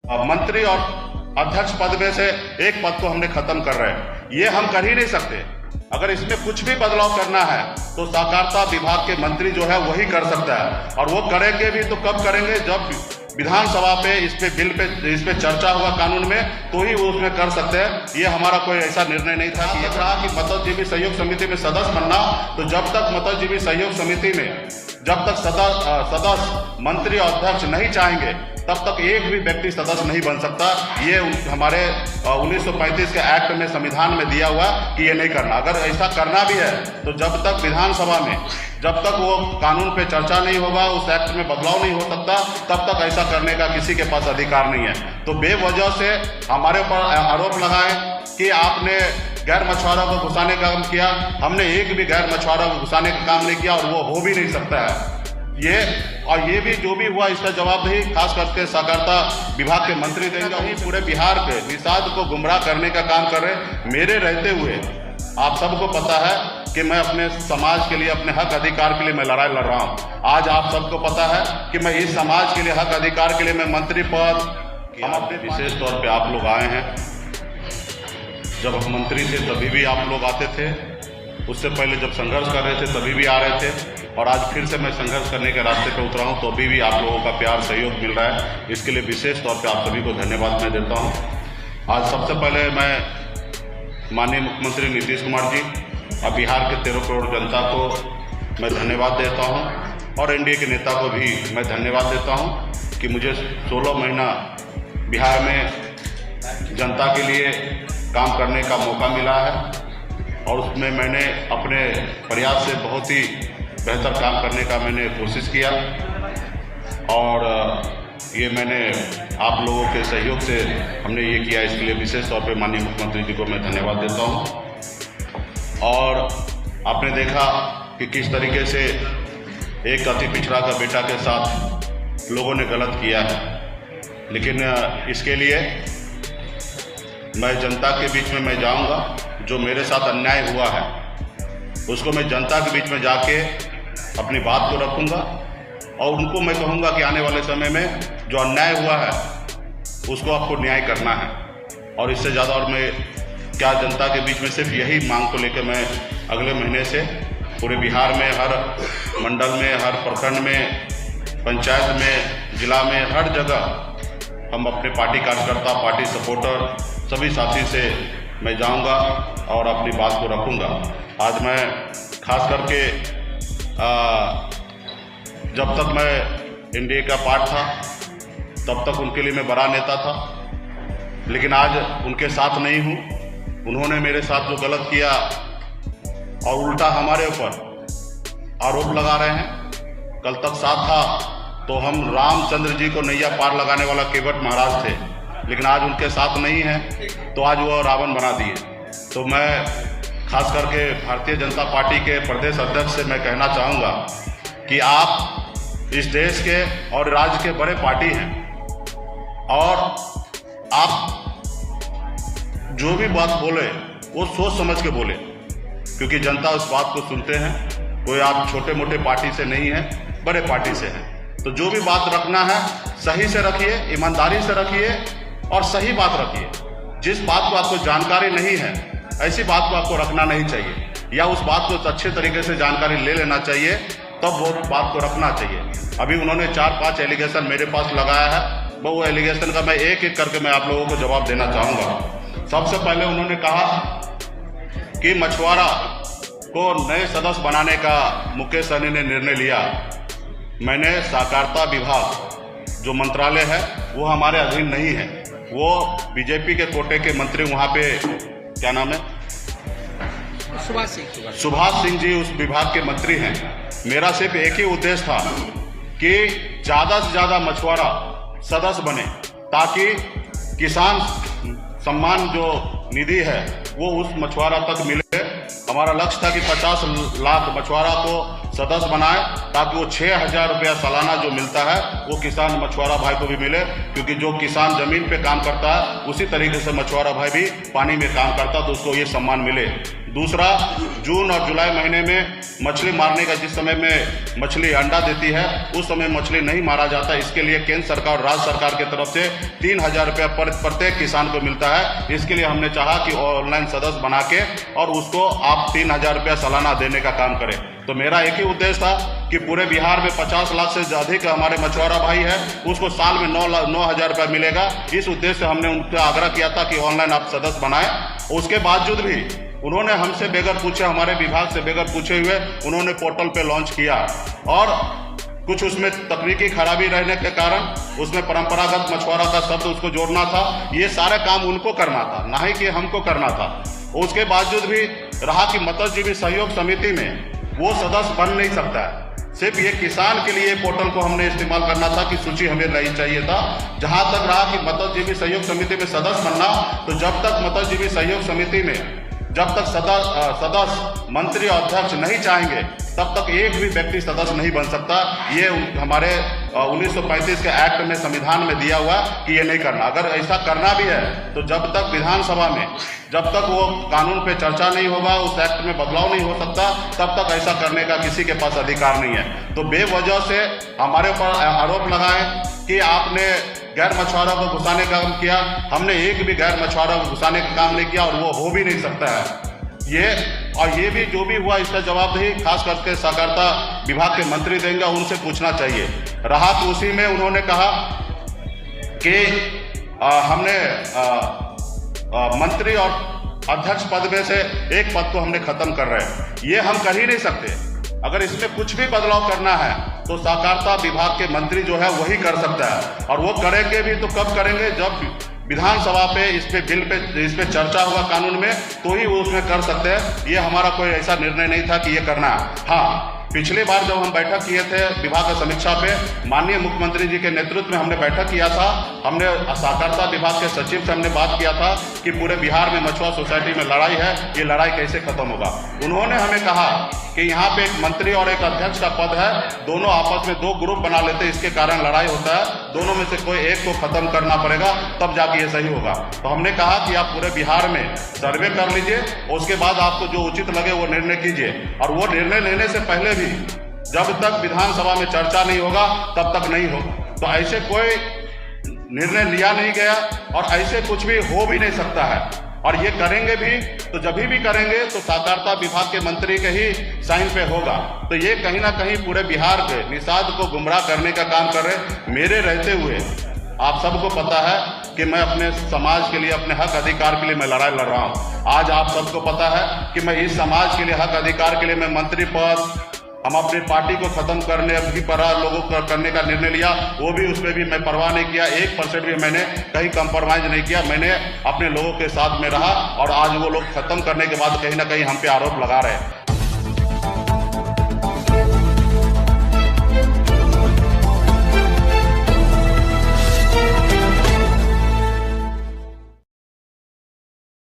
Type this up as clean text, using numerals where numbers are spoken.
मंत्री और अध्यक्ष पद में से एक पद को हमने खत्म कर रहे हैं। ये हम कर ही नहीं सकते। अगर इसमें कुछ भी बदलाव करना है तो सहकारिता विभाग के मंत्री जो है वही कर सकता है, और वो करेंगे भी तो कब करेंगे, जब विधानसभा पे इस पे चर्चा होगा कानून में, तो ही वो उसमें कर सकते हैं। ये हमारा कोई ऐसा निर्णय नहीं था कि ये कहा कि मत्स्यजीवी सहयोग समिति में सदस्य बनना, तो जब तक मत्स्यजीवी सहयोग समिति में जब तक सदस्य मंत्री और अध्यक्ष नहीं चाहेंगे तब तक एक भी व्यक्ति सदस्य नहीं बन सकता। ये हमारे 1935 के एक्ट में, संविधान में दिया हुआ कि ये नहीं करना। अगर ऐसा करना भी है तो जब तक विधानसभा में जब तक वो कानून पे चर्चा नहीं होगा, उस एक्ट में बदलाव नहीं हो सकता, तब तक ऐसा करने का किसी के पास अधिकार नहीं है। तो बेवजह से हमारे ऊपर आरोप लगाए कि आपने गैर मछुआरों को घुसाने का काम किया। हमने एक भी गैर मछुआरों को घुसाने का काम नहीं किया, और वो हो भी नहीं सकता है। ये भी जो भी हुआ इसका जवाबदेही खास करके सहकारिता विभाग के मंत्री देंगे। वही पूरे बिहार के निषाद को गुमराह करने का काम कर रहे। मेरे रहते हुए आप सबको पता है कि मैं अपने समाज के लिए, अपने हक अधिकार के लिए मैं लड़ाई लड़ रहा हूँ। आज आप सबको पता है कि मैं इस समाज के लिए, हक अधिकार के लिए मैं मंत्री पद, हम अपने विशेष तौर पे आप लोग आए हैं। जब हम मंत्री थे तभी भी आप लोग आते थे, उससे पहले जब संघर्ष कर रहे थे तभी भी आ रहे थे, और आज फिर से मैं संघर्ष करने के रास्ते पे उतरा हूँ तो अभी भी आप लोगों का प्यार सहयोग मिल रहा है। इसके लिए विशेष तौर पे आप सभी को धन्यवाद मैं देता हूँ। आज सबसे पहले मैं माननीय मुख्यमंत्री नीतीश कुमार जी और बिहार के 13 करोड़ जनता को मैं धन्यवाद देता हूँ, और एनडीए के नेता को भी मैं धन्यवाद देता हूँ कि मुझे 16 महीना बिहार में जनता के लिए काम करने का मौका मिला है, और उसमें मैंने अपने प्रयास से बहुत ही बेहतर काम करने का मैंने कोशिश किया, और ये मैंने आप लोगों के सहयोग से हमने ये किया। इसके लिए विशेष तौर पे माननीय मुख्यमंत्री जी को मैं धन्यवाद देता हूँ। और आपने देखा कि किस तरीके से एक अति पिछड़ा का बेटा के साथ लोगों ने गलत किया है, लेकिन इसके लिए मैं जनता के बीच में मैं जाऊंगा। जो मेरे साथ अन्याय हुआ है उसको मैं जनता के बीच में जाके अपनी बात को रखूंगा, और उनको मैं कहूंगा कि आने वाले समय में जो अन्याय हुआ है उसको आपको न्याय करना है। और इससे ज़्यादा और मैं क्या, जनता के बीच में सिर्फ यही मांग को लेकर मैं अगले महीने से पूरे बिहार में, हर मंडल में, हर प्रखंड में, पंचायत में, जिला में, हर जगह हम अपने पार्टी कार्यकर्ता, पार्टी सपोर्टर, सभी साथी से मैं जाऊंगा और अपनी बात को रखूंगा। आज मैं खास करके जब तक मैं एनडीए का पार्ट था तब तक उनके लिए मैं बड़ा नेता था, लेकिन आज उनके साथ नहीं हूँ। उन्होंने मेरे साथ जो गलत किया और उल्टा हमारे ऊपर आरोप लगा रहे हैं। कल तक साथ था तो हम रामचंद्र जी को नैया पार लगाने वाला केवट महाराज थे, लेकिन आज उनके साथ नहीं है तो आज वो रावण बना दिए। तो मैं खास करके भारतीय जनता पार्टी के प्रदेश अध्यक्ष से मैं कहना चाहूँगा कि आप इस देश के और राज्य के बड़े पार्टी हैं, और आप जो भी बात बोले वो सोच समझ के बोले, क्योंकि जनता उस बात को सुनते हैं। कोई आप छोटे मोटे पार्टी से नहीं है, बड़े पार्टी से हैं। तो जो भी बात रखना है सही से रखिए, ईमानदारी से रखिए और सही बात रखिए। जिस बात को आपको जानकारी नहीं है ऐसी बात को आपको रखना नहीं चाहिए, या उस बात को अच्छे तरीके से जानकारी ले लेना चाहिए, तब वो बात को रखना चाहिए। अभी उन्होंने 4-5 एलिगेशन मेरे पास लगाया है, वो एलिगेशन का मैं एक एक करके मैं आप लोगों को जवाब देना चाहूँगा। सबसे पहले उन्होंने कहा कि मछुआरा को नए सदस्य बनाने का मुकेश सहनी ने निर्णय लिया। मैंने सहकारिता विभाग जो मंत्रालय है वो हमारे अधीन नहीं है, वो बीजेपी के कोटे के मंत्री वहाँ पे, क्या नाम है, सुभाष सिंह जी उस विभाग के मंत्री हैं। मेरा सिर्फ एक ही उद्देश्य था कि ज़्यादा से ज़्यादा मछुआरा सदस्य बने, ताकि किसान सम्मान जो निधि है वो उस मछुआरा तक मिले। हमारा लक्ष्य था कि 50 लाख मछुआरा को सदस्य बनाए, ताकि वो 6,000 रुपया सालाना जो मिलता है वो किसान मछुआरा भाई को भी मिले, क्योंकि जो किसान जमीन पे काम करता है उसी तरीके से मछुआरा भाई भी पानी में काम करता, तो उसको ये सम्मान मिले। दूसरा, जून और जुलाई महीने में मछली मारने का, जिस समय में मछली अंडा देती है उस समय मछली नहीं मारा जाता। इसके लिए केंद्र सरकार और राज्य सरकार की तरफ से 3,000 रुपया प्रत्येक किसान को मिलता है। इसके लिए हमने चाहा कि ऑनलाइन सदस्य बना के और उसको आप 3,000 रुपया सालाना देने का काम करें। तो मेरा एक ही उद्देश्य था कि पूरे बिहार में 50 लाख से अधिक हमारे मछुआरा भाई है, उसको साल में 9,000 रुपया मिलेगा। इस उद्देश्य से हमने उनका आग्रह किया था कि ऑनलाइन आप सदस्य बनाएं। उसके बावजूद भी उन्होंने हमसे बगैर पूछे, हमारे विभाग से बगैर पूछे हुए उन्होंने पोर्टल पे लॉन्च किया और कुछ उसमें तकनीकी खराबी रहने के कारण उसमें परंपरागत मछुआरा का शब्द उसको जोड़ना था। ये सारे काम उनको करना था, ना ही कि हमको करना था। उसके बावजूद भी रहा कि मत्स्यजीवी सहयोग समिति में वो सदस्य बन नहीं सकता है। सिर्फ ये किसान के लिए पोर्टल को हमने इस्तेमाल करना था कि सूची हमें नहीं चाहिए था। जहां तक रहा कि मत्स्यजीवी सहयोग समिति में सदस्य बनना, तो जब तक मत्स्यजीवी सहयोग समिति में जब तक सदस्य मंत्री और अध्यक्ष नहीं चाहेंगे तब तक एक भी व्यक्ति सदस्य नहीं बन सकता। ये हमारे 1935 के एक्ट में, संविधान में दिया हुआ कि ये नहीं करना। अगर ऐसा करना भी है तो जब तक विधानसभा में जब तक वो कानून पे चर्चा नहीं होगा, उस एक्ट में बदलाव नहीं हो सकता, तब तक ऐसा करने का किसी के पास अधिकार नहीं है। तो बेवजह से हमारे ऊपर आरोप लगाए कि आपने गैर मछुआरों को घुसाने का काम किया। हमने एक भी गैर मछुआरों को घुसाने का काम नहीं किया और वो हो भी नहीं सकता है। ये भी जो भी हुआ इसका जवाबदेही खास करके सहकारिता विभाग के मंत्री देंगे, उनसे पूछना चाहिए। रहा तो उसी में उन्होंने कहा कि हमने मंत्री और अध्यक्ष पद में से एक पद को हमने खत्म कर रहे हैं। ये हम कर ही नहीं सकते। अगर इसमें कुछ भी बदलाव करना है तो सहकारिता विभाग के मंत्री जो है वही कर सकता है, और वो करेंगे भी तो कब करेंगे, जब विधानसभा पे इस पे चर्चा होगा कानून में, तो ही वो उसमें कर सकते हैं। ये हमारा कोई ऐसा निर्णय नहीं था कि ये करना है। हाँ, पिछली बार जब हम बैठक किए थे विभाग की समीक्षा पे, माननीय मुख्यमंत्री जी के नेतृत्व में हमने बैठक किया था। हमने सहकारिता विभाग के सचिव से हमने बात किया था कि पूरे बिहार में मछुआ सोसाइटी में लड़ाई है, ये लड़ाई कैसे खत्म होगा। उन्होंने हमें कहा कि यहाँ पे एक मंत्री और एक अध्यक्ष का पद है, दोनों आपस में 2 ग्रुप बना लेते, इसके कारण लड़ाई होता है, दोनों में से कोई एक को खत्म करना पड़ेगा, तब जाके ये सही होगा। तो हमने कहा कि आप पूरे बिहार में सर्वे कर लीजिए, उसके बाद आपको जो उचित लगे वो निर्णय कीजिए। और वो निर्णय लेने से पहले भी जब तक विधानसभा में चर्चा नहीं होगा तब तक नहीं होगा। तो ऐसे कोई निर्णय लिया नहीं गया और ऐसे कुछ भी हो भी नहीं सकता है। और ये करेंगे भी तो जब भी करेंगे तो सहकारिता विभाग के मंत्री के ही साइन पे होगा। तो ये कहीं ना कहीं पूरे बिहार के निषाद को गुमराह करने का काम कर रहे। मेरे रहते हुए आप सबको पता है कि मैं अपने समाज के लिए, अपने हक अधिकार के लिए मैं लड़ाई लड़ रहा हूँ। आज आप सबको पता है कि मैं इस समाज के लिए, हक अधिकार के लिए मैं मंत्री पद, हम अपनी पार्टी को खत्म करने की पर लोगों को करने का निर्णय लिया, वो भी उसमें भी मैं परवाह नहीं किया। 1% भी मैंने कहीं कंप्रोमाइज नहीं किया। मैंने अपने लोगों के साथ में रहा और आज वो लोग खत्म करने के बाद कहीं ना कहीं हम पे आरोप लगा रहे हैं।